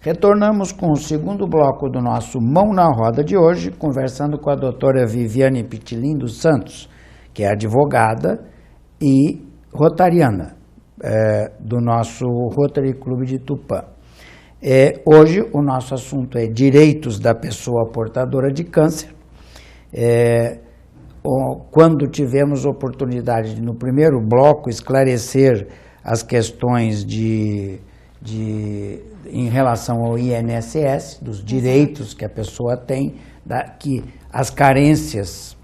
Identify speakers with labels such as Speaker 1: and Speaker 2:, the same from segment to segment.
Speaker 1: Retornamos com o segundo bloco do nosso Mão na Roda de hoje, conversando com a doutora Viviane Pitilin dos Santos, que é advogada e rotariana do nosso Rotary Clube de Tupã. Hoje o nosso assunto é direitos da pessoa portadora de câncer. Quando tivemos oportunidade de, no primeiro bloco, esclarecer as questões em relação ao INSS, dos direitos que a pessoa tem, que as carências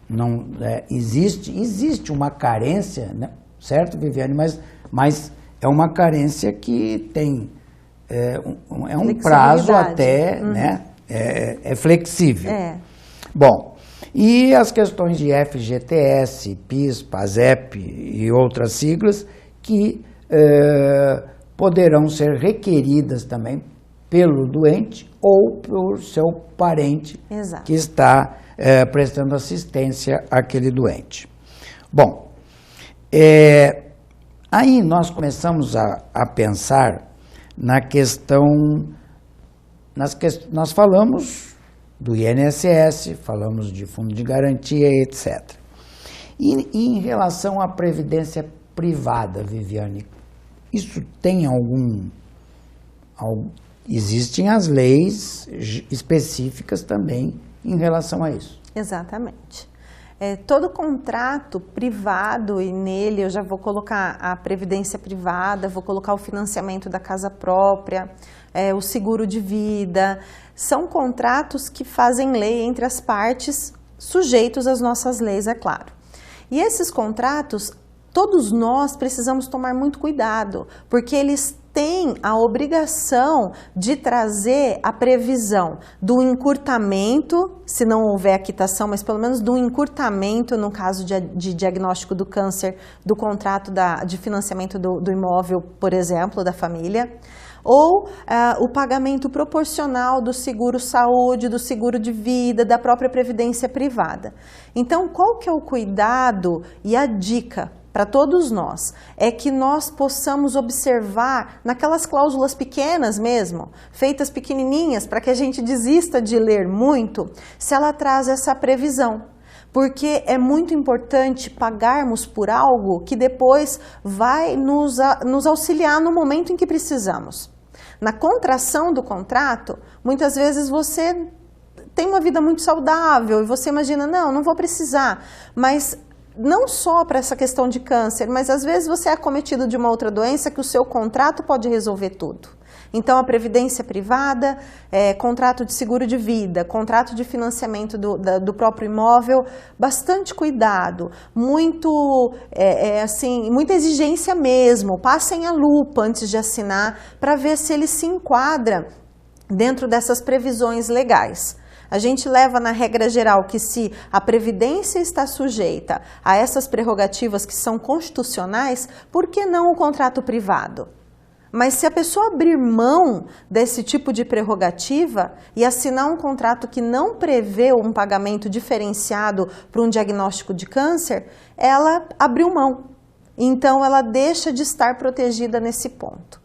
Speaker 1: não existe uma carência, né? Certo, Viviane? Mas é uma carência que tem um prazo até, né? É flexível. Bom, e as questões de FGTS, PIS, PASEP e outras siglas que poderão ser requeridas também pelo doente ou por seu parente que está prestando assistência àquele doente. Bom, aí nós começamos a pensar na questão, nós falamos do INSS, falamos de fundo de garantia, etc. E em relação à previdência privada, Viviane, isso tem existem as leis específicas também em relação a isso.
Speaker 2: Exatamente. Todo contrato privado, e nele eu já vou colocar a previdência privada, vou colocar o financiamento da casa própria, o seguro de vida, são contratos que fazem lei entre as partes, sujeitos às nossas leis, é claro. E esses contratos, todos nós precisamos tomar muito cuidado, porque eles têm a obrigação de trazer a previsão do encurtamento, se não houver a quitação, mas pelo menos do encurtamento, no caso de diagnóstico do câncer, do contrato de financiamento do imóvel, por exemplo, da família, ou o pagamento proporcional do seguro-saúde, do seguro de vida, da própria previdência privada. Então, qual que é o cuidado e a dica para todos nós? É que nós possamos observar naquelas cláusulas pequenas mesmo, feitas pequenininhas, para que a gente desista de ler muito, se ela traz essa previsão. Porque é muito importante pagarmos por algo que depois vai nos auxiliar no momento em que precisamos. Na contração do contrato, muitas vezes você tem uma vida muito saudável e você imagina, não vou precisar, mas não só para essa questão de câncer, mas às vezes você é acometido de uma outra doença que o seu contrato pode resolver tudo. Então, a previdência privada, contrato de seguro de vida, contrato de financiamento do próprio imóvel, bastante cuidado, muita exigência mesmo, passem a lupa antes de assinar para ver se ele se enquadra dentro dessas previsões legais. A gente leva na regra geral que se a Previdência está sujeita a essas prerrogativas que são constitucionais, por que não o contrato privado? Mas se a pessoa abrir mão desse tipo de prerrogativa e assinar um contrato que não prevê um pagamento diferenciado para um diagnóstico de câncer, ela abriu mão. Então, ela deixa de estar protegida nesse ponto.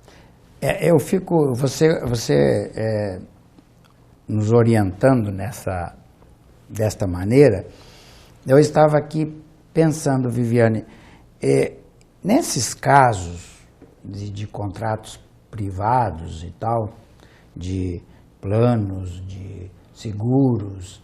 Speaker 1: Você nos orientando desta maneira, eu estava aqui pensando, Viviane, nesses casos de contratos privados e tal, de planos, de seguros,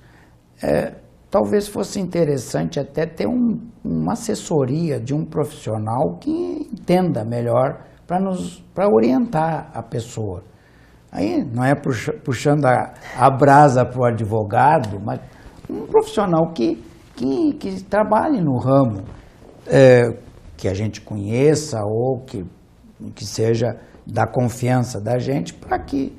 Speaker 1: talvez fosse interessante até ter uma assessoria de um profissional que entenda melhor para orientar a pessoa. Aí não é puxando a brasa para o advogado, mas um profissional que trabalhe no ramo, que a gente conheça ou que seja da confiança da gente, para que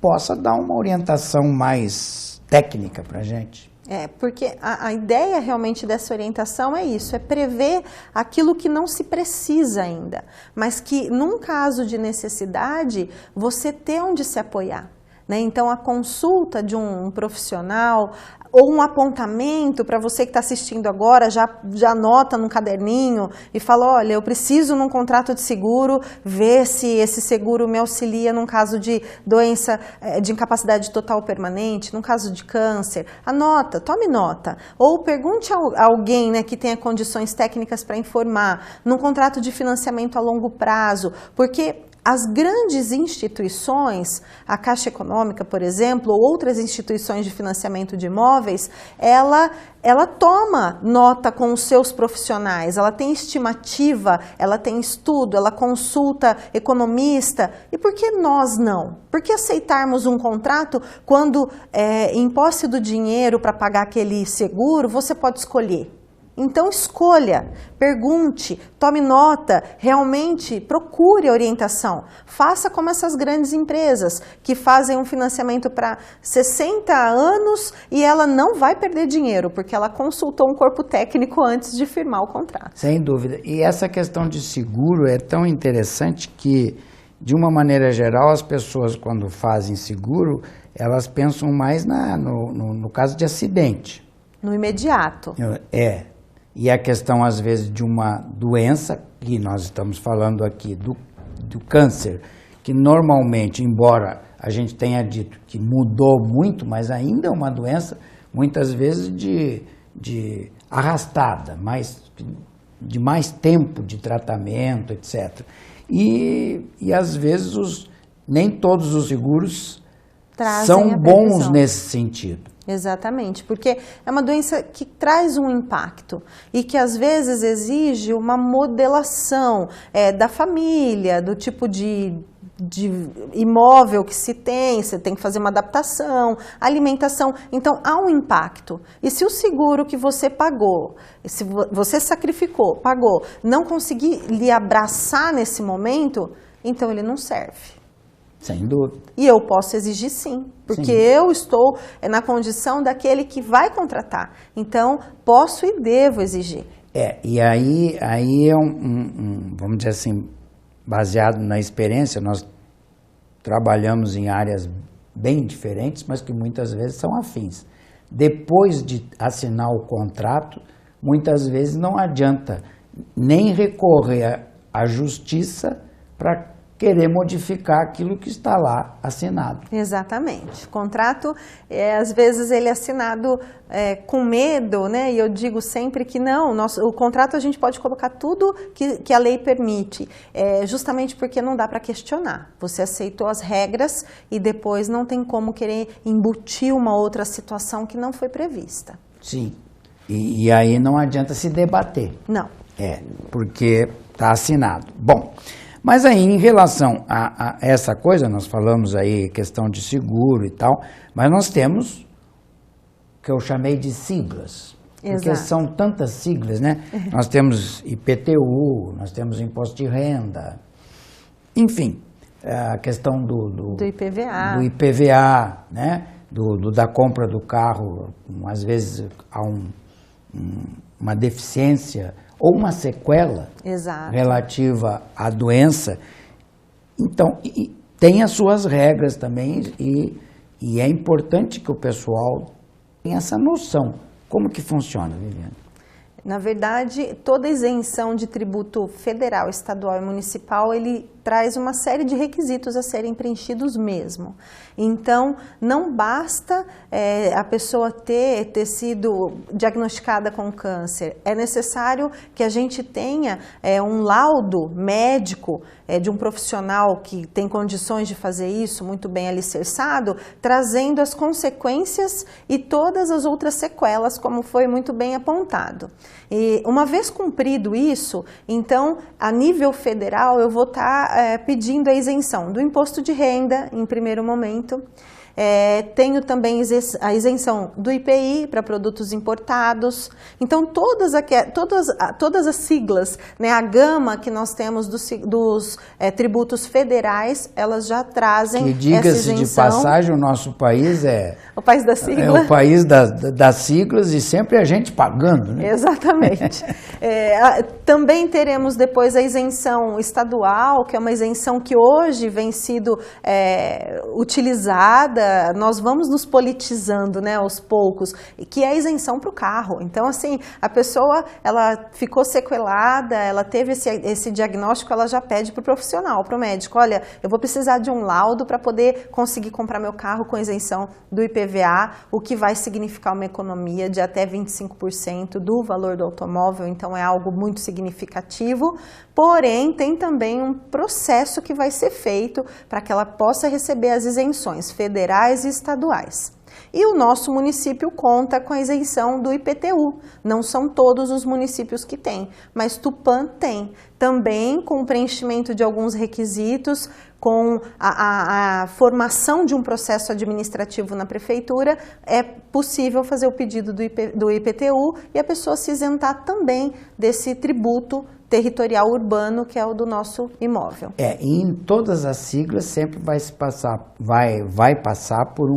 Speaker 1: possa dar uma orientação mais técnica para a gente.
Speaker 2: Porque a ideia realmente dessa orientação é isso, é prever aquilo que não se precisa ainda, mas que num caso de necessidade, você ter onde se apoiar. né? Então, a consulta de um profissional ou um apontamento para você que está assistindo agora, já anota num caderninho e fala, olha, eu preciso num contrato de seguro ver se esse seguro me auxilia num caso de doença de incapacidade total permanente, num caso de câncer. Anota, tome nota. Ou pergunte a alguém, né, que tenha condições técnicas para informar, num contrato de financiamento a longo prazo, porque as grandes instituições, a Caixa Econômica, por exemplo, ou outras instituições de financiamento de imóveis, ela toma nota com os seus profissionais, ela tem estimativa, ela tem estudo, ela consulta economista. E por que nós não? Por que aceitarmos um contrato quando, em posse do dinheiro para pagar aquele seguro, você pode escolher? Então escolha, pergunte, tome nota, realmente procure orientação. Faça como essas grandes empresas que fazem um financiamento para 60 anos e ela não vai perder dinheiro, porque ela consultou um corpo técnico antes de firmar o contrato.
Speaker 1: Sem dúvida. E essa questão de seguro é tão interessante que, de uma maneira geral, as pessoas quando fazem seguro, elas pensam mais no caso de acidente.
Speaker 2: No imediato.
Speaker 1: E a questão, às vezes, de uma doença, que nós estamos falando aqui do câncer, que normalmente, embora a gente tenha dito que mudou muito, mas ainda é uma doença, muitas vezes, de arrastada, de mais tempo de tratamento, etc. E às vezes, nem todos os seguros são bons nesse sentido.
Speaker 2: Exatamente, porque é uma doença que traz um impacto e que às vezes exige uma modelação da família, do tipo de imóvel que se tem, você tem que fazer uma adaptação, alimentação, então há um impacto. E se o seguro que você pagou, se você sacrificou, pagou, não conseguir lhe abraçar nesse momento, então ele não serve.
Speaker 1: Sem dúvida.
Speaker 2: E eu posso exigir sim, porque eu estou na condição daquele que vai contratar. Então, posso e devo exigir.
Speaker 1: E aí é vamos dizer assim, baseado na experiência, nós trabalhamos em áreas bem diferentes, mas que muitas vezes são afins. Depois de assinar o contrato, muitas vezes não adianta nem recorrer à justiça para querer modificar aquilo que está lá assinado.
Speaker 2: Exatamente. O contrato, às vezes, ele é assinado com medo, né? E eu digo sempre que não, o contrato a gente pode colocar tudo que a lei permite, justamente porque não dá para questionar. Você aceitou as regras e depois não tem como querer embutir uma outra situação que não foi prevista.
Speaker 1: Sim. E aí não adianta se debater.
Speaker 2: Não.
Speaker 1: Porque está assinado. Bom, mas aí, em relação a essa coisa, nós falamos aí questão de seguro e tal, mas nós temos o que eu chamei de siglas.
Speaker 2: Exato.
Speaker 1: Porque são tantas siglas, né? Nós temos IPTU, nós temos Imposto de Renda, enfim, a questão do
Speaker 2: IPVA.
Speaker 1: Do IPVA, né? Da compra do carro, às vezes há uma deficiência ou uma sequela relativa à doença. Então, tem as suas regras também e é importante que o pessoal tenha essa noção. Como que funciona, Viviane?
Speaker 2: Na verdade, toda isenção de tributo federal, estadual e municipal, ele traz uma série de requisitos a serem preenchidos mesmo. Então, não basta a pessoa ter sido diagnosticada com câncer. É necessário que a gente tenha um laudo médico de um profissional que tem condições de fazer isso, muito bem alicerçado, trazendo as consequências e todas as outras sequelas, como foi muito bem apontado. E uma vez cumprido isso, então, a nível federal, eu vou estar pedindo a isenção do imposto de renda, em primeiro momento, Tenho também a isenção do IPI para produtos importados. Então, todas as siglas, né, a gama que nós temos dos tributos federais, elas já trazem essa isenção.
Speaker 1: Que, diga-se de passagem, o nosso país
Speaker 2: o país da sigla.
Speaker 1: É o país das siglas e sempre a gente pagando, né?
Speaker 2: Exatamente. Também teremos depois a isenção estadual, que é uma isenção que hoje vem sido utilizada. Nós vamos nos politizando, né, aos poucos, que é a isenção para o carro. Então, assim, a pessoa, ela ficou sequelada, ela teve esse diagnóstico, ela já pede para o profissional, para o médico, olha, eu vou precisar de um laudo para poder conseguir comprar meu carro com isenção do IPVA, o que vai significar uma economia de até 25% do valor do automóvel, então é algo muito significativo. Porém, tem também um processo que vai ser feito para que ela possa receber as isenções federais e estaduais. E o nosso município conta com a isenção do IPTU. Não são todos os municípios que têm, mas Tupã tem. Também com o preenchimento de alguns requisitos, com a formação de um processo administrativo na prefeitura, é possível fazer o pedido do IPTU e a pessoa se isentar também desse tributo territorial urbano, que é o do nosso imóvel.
Speaker 1: E em todas as siglas sempre vai passar por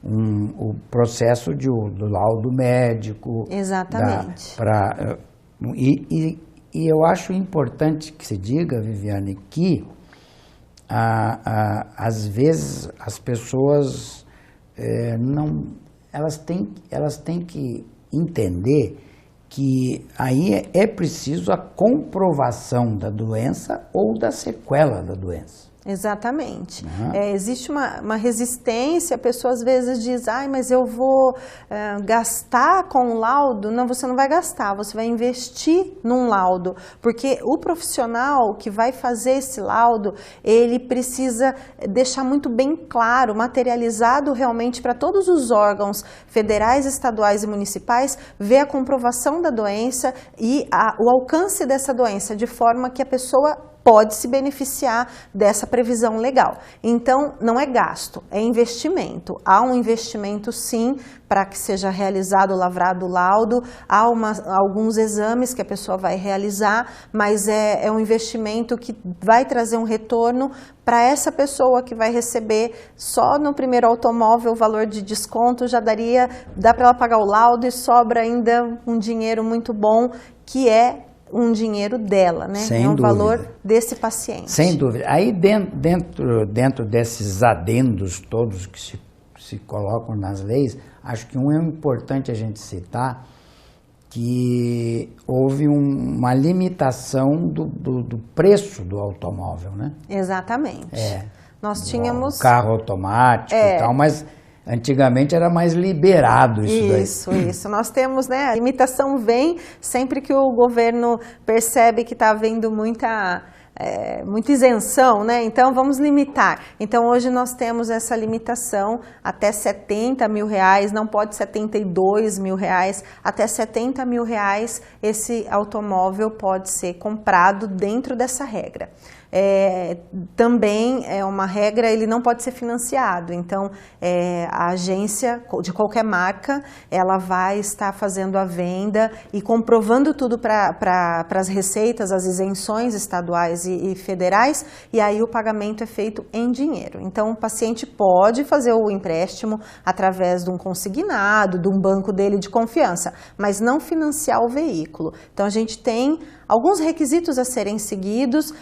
Speaker 1: o processo do laudo médico.
Speaker 2: Exatamente.
Speaker 1: E eu acho importante que se diga, Viviane, que às vezes as pessoas elas têm que entender que aí é preciso a comprovação da doença ou da sequela da doença.
Speaker 2: Exatamente. Existe uma resistência, a pessoa às vezes diz, mas eu vou gastar com o laudo. Não, você não vai gastar, você vai investir num laudo, porque o profissional que vai fazer esse laudo, ele precisa deixar muito bem claro, materializado realmente para todos os órgãos federais, estaduais e municipais, ver a comprovação da doença e o alcance dessa doença, de forma que a pessoa pode se beneficiar dessa previsão legal. Então, não é gasto, é investimento. Há um investimento, sim, para que seja realizado, lavrado o laudo. Há alguns exames que a pessoa vai realizar, mas é um investimento que vai trazer um retorno para essa pessoa que vai receber só no primeiro automóvel o valor de desconto, dá para ela pagar o laudo e sobra ainda um dinheiro muito bom, que é um dinheiro dela, né?
Speaker 1: Sem
Speaker 2: é um
Speaker 1: dúvida.
Speaker 2: Valor desse paciente.
Speaker 1: Sem dúvida. Aí dentro desses adendos todos que se colocam nas leis, acho que um é importante a gente citar, que houve uma limitação do preço do automóvel, né?
Speaker 2: Exatamente. Nós tínhamos...
Speaker 1: O carro automático e tal, mas antigamente era mais liberado isso daí.
Speaker 2: Isso. Nós temos, né, a limitação vem sempre que o governo percebe que está havendo muita isenção, né? Então vamos limitar. Então hoje nós temos essa limitação até R$70 mil, não pode R$72 mil, até R$70 mil esse automóvel pode ser comprado dentro dessa regra. Também é uma regra, ele não pode ser financiado, então a agência de qualquer marca, ela vai estar fazendo a venda e comprovando tudo para as receitas, as isenções estaduais e federais, e aí o pagamento é feito em dinheiro. Então o paciente pode fazer o empréstimo através de um consignado, de um banco dele de confiança, mas não financiar o veículo. Então a gente tem alguns requisitos a serem seguidos,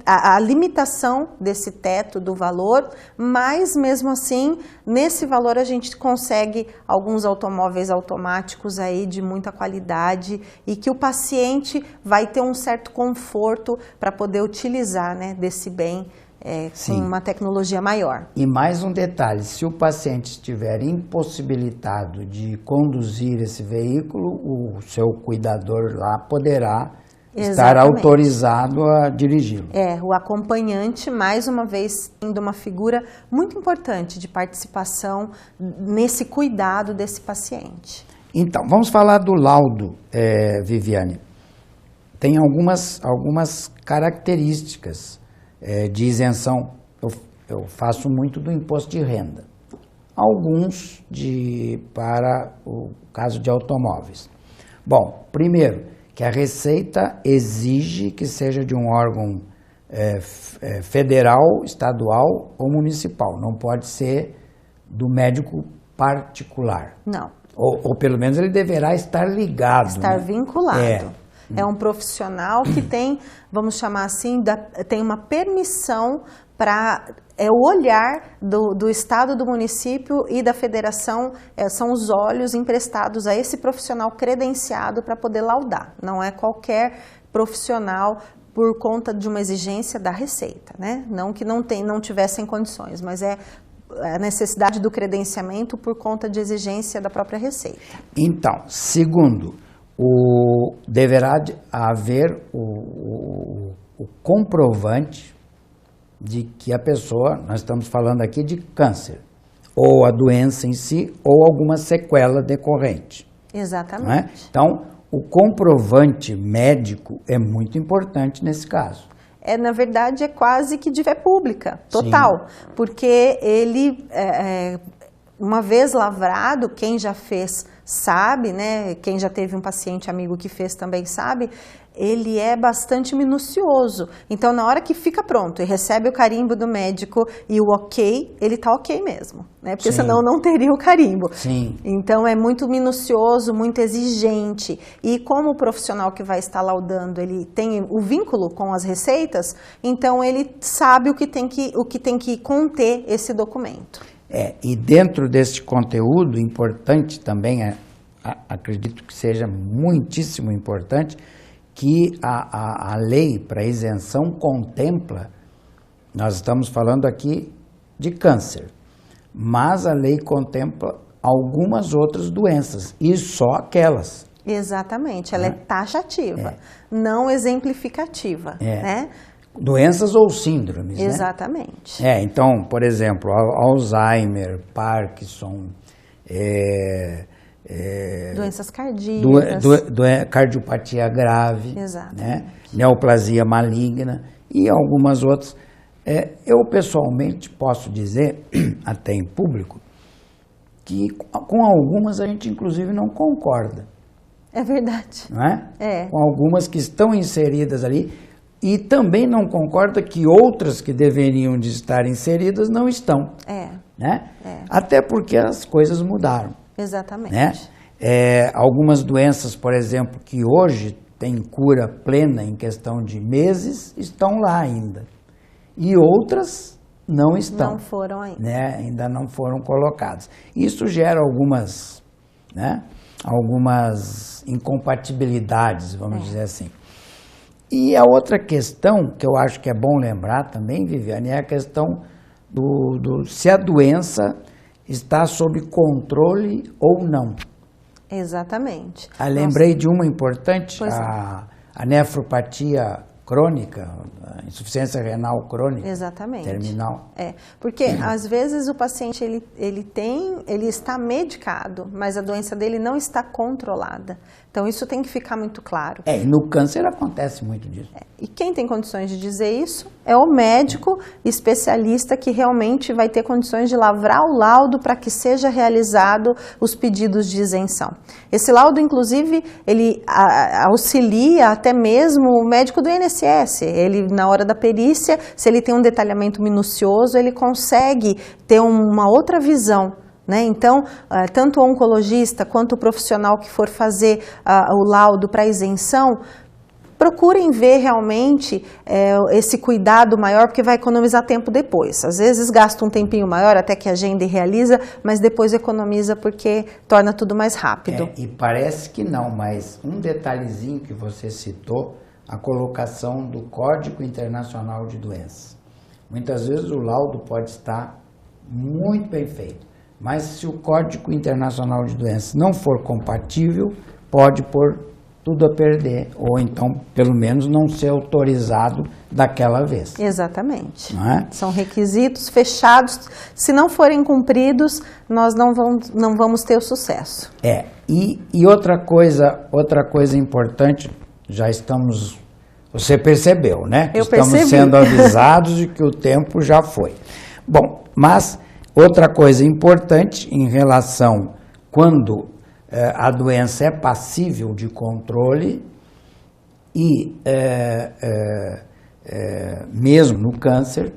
Speaker 2: a limitação desse teto do valor, mas mesmo assim, nesse valor a gente consegue alguns automóveis automáticos aí de muita qualidade e que o paciente vai ter um certo conforto para poder utilizar, né, desse bem com uma tecnologia maior.
Speaker 1: E mais um detalhe, se o paciente estiver impossibilitado de conduzir esse veículo, o seu cuidador lá poderá estar autorizado a dirigi-lo.
Speaker 2: O acompanhante, mais uma vez, sendo uma figura muito importante de participação nesse cuidado desse paciente.
Speaker 1: Então, vamos falar do laudo, Viviane. Tem algumas características de isenção. Eu faço muito do imposto de renda. alguns para o caso de automóveis. Bom, primeiro, que a Receita exige que seja de um órgão federal, estadual ou municipal. Não pode ser do médico particular.
Speaker 2: Não.
Speaker 1: Ou pelo menos ele deverá estar ligado.
Speaker 2: Estar vinculado.
Speaker 1: É
Speaker 2: um profissional que tem, vamos chamar assim, tem uma permissão para... o olhar do Estado, do município e da federação, são os olhos emprestados a esse profissional credenciado para poder laudar. Não é qualquer profissional por conta de uma exigência da Receita, né? Não que não tivessem condições, mas é a necessidade do credenciamento por conta de exigência da própria Receita.
Speaker 1: Então, segundo, deverá haver o comprovante de que a pessoa, nós estamos falando aqui de câncer, ou a doença em si, ou alguma sequela decorrente.
Speaker 2: Exatamente.
Speaker 1: Não é? Então, o comprovante médico é muito importante nesse caso.
Speaker 2: Na verdade, é quase que de fé pública, total. Sim. Porque ele, uma vez lavrado, quem já fez sabe, né? Quem já teve um paciente amigo que fez também sabe, ele é bastante minucioso. Então, na hora que fica pronto e recebe o carimbo do médico e o ok, ele está ok mesmo, né? Porque senão não teria o carimbo.
Speaker 1: Sim.
Speaker 2: Então, é muito minucioso, muito exigente. E como o profissional que vai estar laudando, ele tem o vínculo com as receitas, então ele sabe o que tem que conter esse documento.
Speaker 1: E dentro desse conteúdo, importante também, acredito que seja muitíssimo importante, que a lei para isenção contempla, nós estamos falando aqui de câncer, mas a lei contempla algumas outras doenças, e só aquelas.
Speaker 2: Exatamente, ela é taxativa, não exemplificativa, né?
Speaker 1: Doenças ou síndromes,
Speaker 2: exatamente.
Speaker 1: Né? Então, por exemplo, Alzheimer, Parkinson,
Speaker 2: doenças cardíacas,
Speaker 1: cardiopatia grave,
Speaker 2: né?
Speaker 1: Neoplasia maligna e algumas outras. Eu pessoalmente posso dizer, até em público, que com algumas a gente inclusive não concorda.
Speaker 2: É verdade.
Speaker 1: Não é? Com algumas que estão inseridas ali. E também não concorda que outras que deveriam de estar inseridas não estão. Né? Até porque as coisas mudaram.
Speaker 2: Exatamente.
Speaker 1: Né? Algumas doenças, por exemplo, que hoje têm cura plena em questão de meses, estão lá ainda. E outras não estão.
Speaker 2: Não foram ainda.
Speaker 1: Né? Ainda não foram colocadas. Isso gera algumas incompatibilidades, vamos dizer assim. E a outra questão que eu acho que é bom lembrar também, Viviane, é a questão se a doença está sob controle ou não.
Speaker 2: Exatamente.
Speaker 1: Lembrei de uma importante, a nefropatia crônica, a insuficiência renal crônica.
Speaker 2: Exatamente.
Speaker 1: Terminal.
Speaker 2: Porque às vezes o paciente ele está medicado, mas a doença dele não está controlada. Então isso tem que ficar muito claro.
Speaker 1: E no câncer acontece muito disso.
Speaker 2: E quem tem condições de dizer isso é o médico especialista que realmente vai ter condições de lavrar o laudo para que seja realizado os pedidos de isenção. Esse laudo, inclusive, ele auxilia até mesmo o médico do INSS. Ele, na hora da perícia, se ele tem um detalhamento minucioso, ele consegue ter uma outra visão. Né? Então, tanto o oncologista quanto o profissional que for fazer o laudo para isenção, procurem ver realmente esse cuidado maior, porque vai economizar tempo depois. Às vezes gasta um tempinho maior até que agenda e realiza, mas depois economiza porque torna tudo mais rápido.
Speaker 1: E parece que não, mas um detalhezinho que você citou, a colocação do Código Internacional de Doenças. Muitas vezes o laudo pode estar muito bem feito, mas se o Código Internacional de Doenças não for compatível, pode pôr tudo a perder, ou então, pelo menos, não ser autorizado daquela vez.
Speaker 2: Exatamente.
Speaker 1: Não é?
Speaker 2: São requisitos fechados. Se não forem cumpridos, nós não vamos ter o sucesso.
Speaker 1: E outra coisa importante, já estamos... Você percebeu, né?
Speaker 2: Eu
Speaker 1: estamos
Speaker 2: percebi.
Speaker 1: Sendo avisados de que o tempo já foi. Bom, mas Outra coisa importante em relação quando a doença é passível de controle e mesmo no câncer,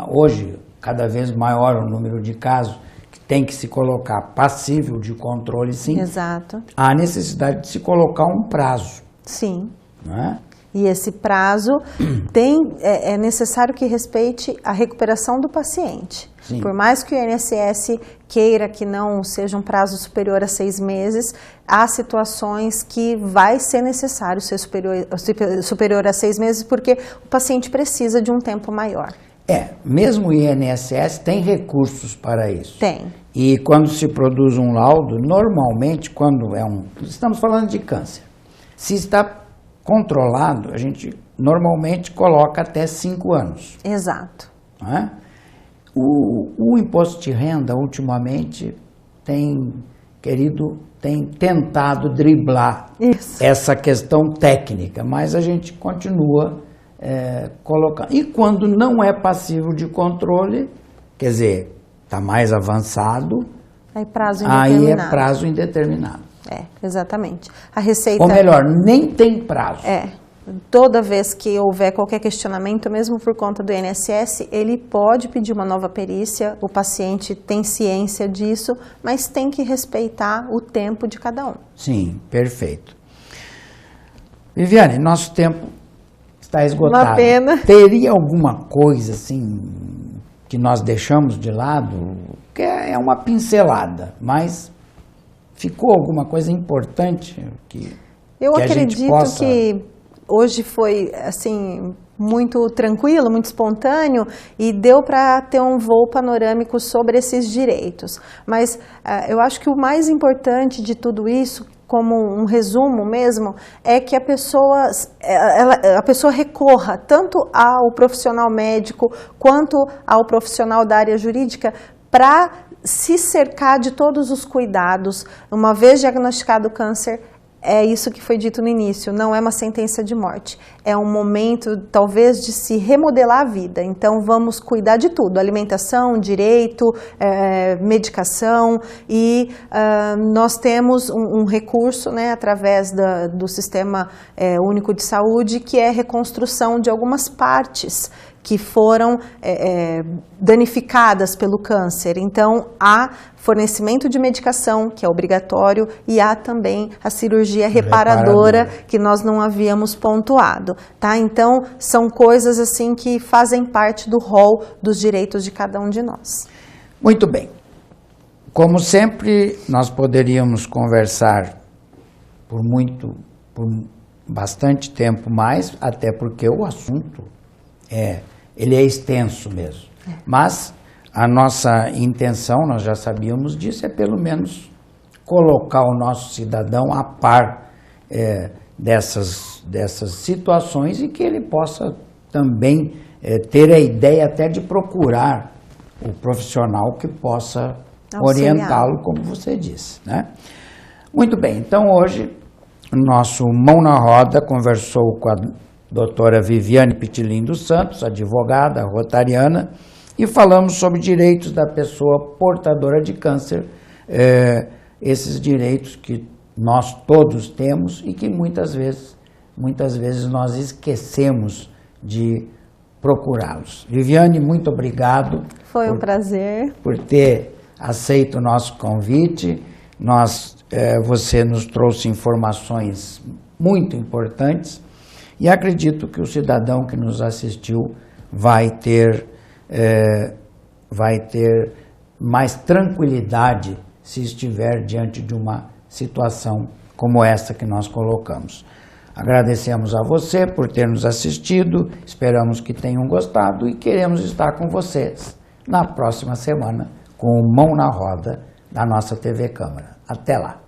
Speaker 1: hoje cada vez maior o número de casos que tem que se colocar passível de controle, sim.
Speaker 2: Exato.
Speaker 1: Há necessidade de se colocar um prazo.
Speaker 2: Sim.
Speaker 1: Não é?
Speaker 2: E esse prazo é necessário que respeite a recuperação do paciente.
Speaker 1: Sim.
Speaker 2: Por mais que o INSS queira que não seja um prazo superior a 6 meses, há situações que vai ser necessário ser superior a 6 meses, porque o paciente precisa de um tempo maior.
Speaker 1: Mesmo o INSS tem recursos para isso.
Speaker 2: Tem.
Speaker 1: E quando se produz um laudo, normalmente, quando estamos falando de câncer, se está controlado, a gente normalmente coloca até 5 anos.
Speaker 2: Exato.
Speaker 1: Não é? O imposto de renda, ultimamente, tem tentado driblar essa questão técnica, mas a gente continua colocando. E quando não é passível de controle, quer dizer, está mais avançado, aí é prazo indeterminado.
Speaker 2: Exatamente. A Receita...
Speaker 1: Ou melhor, nem tem prazo.
Speaker 2: Toda vez que houver qualquer questionamento, mesmo por conta do INSS, ele pode pedir uma nova perícia, o paciente tem ciência disso, mas tem que respeitar o tempo de cada um.
Speaker 1: Sim, perfeito. Viviane, nosso tempo está esgotado.
Speaker 2: Uma pena.
Speaker 1: Teria alguma coisa assim que nós deixamos de lado? Que é uma pincelada, mas ficou alguma coisa importante que
Speaker 2: eu
Speaker 1: que a gente
Speaker 2: acredito
Speaker 1: possa...
Speaker 2: que hoje foi assim muito tranquilo, muito espontâneo e deu para ter um voo panorâmico sobre esses direitos. Mas eu acho que o mais importante de tudo isso, como um resumo mesmo, é que a pessoa recorra tanto ao profissional médico quanto ao profissional da área jurídica para se cercar de todos os cuidados. Uma vez diagnosticado o câncer, é isso que foi dito no início, não é uma sentença de morte. É um momento, talvez, de se remodelar a vida. Então, vamos cuidar de tudo, alimentação, direito, medicação. E nós temos um recurso, né, através do Sistema Único de Saúde, que é a reconstrução de algumas partes que foram danificadas pelo câncer. Então, há fornecimento de medicação, que é obrigatório, e há também a cirurgia reparadora, que nós não havíamos pontuado. Tá? Então, são coisas assim que fazem parte do rol dos direitos de cada um de nós.
Speaker 1: Muito bem. Como sempre, nós poderíamos conversar por bastante tempo mais, até porque o assunto ele é extenso mesmo. Mas a nossa intenção, nós já sabíamos disso, é pelo menos colocar o nosso cidadão a par dessas situações e que ele possa também ter a ideia até de procurar o profissional que possa orientá-lo, como você disse, né? Muito bem, então hoje o nosso Mão na Roda conversou com a doutora Viviane Pitilin dos Santos, advogada rotariana, e falamos sobre direitos da pessoa portadora de câncer, esses direitos que nós todos temos e que muitas vezes nós esquecemos de procurá-los. Viviane, muito obrigado.
Speaker 2: Foi um prazer.
Speaker 1: Por ter aceito o nosso convite. Você nos trouxe informações muito importantes e acredito que o cidadão que nos assistiu vai ter mais tranquilidade se estiver diante de uma situação como essa que nós colocamos. Agradecemos a você por ter nos assistido, esperamos que tenham gostado e queremos estar com vocês na próxima semana com o Mão na Roda da nossa TV Câmara. Até lá!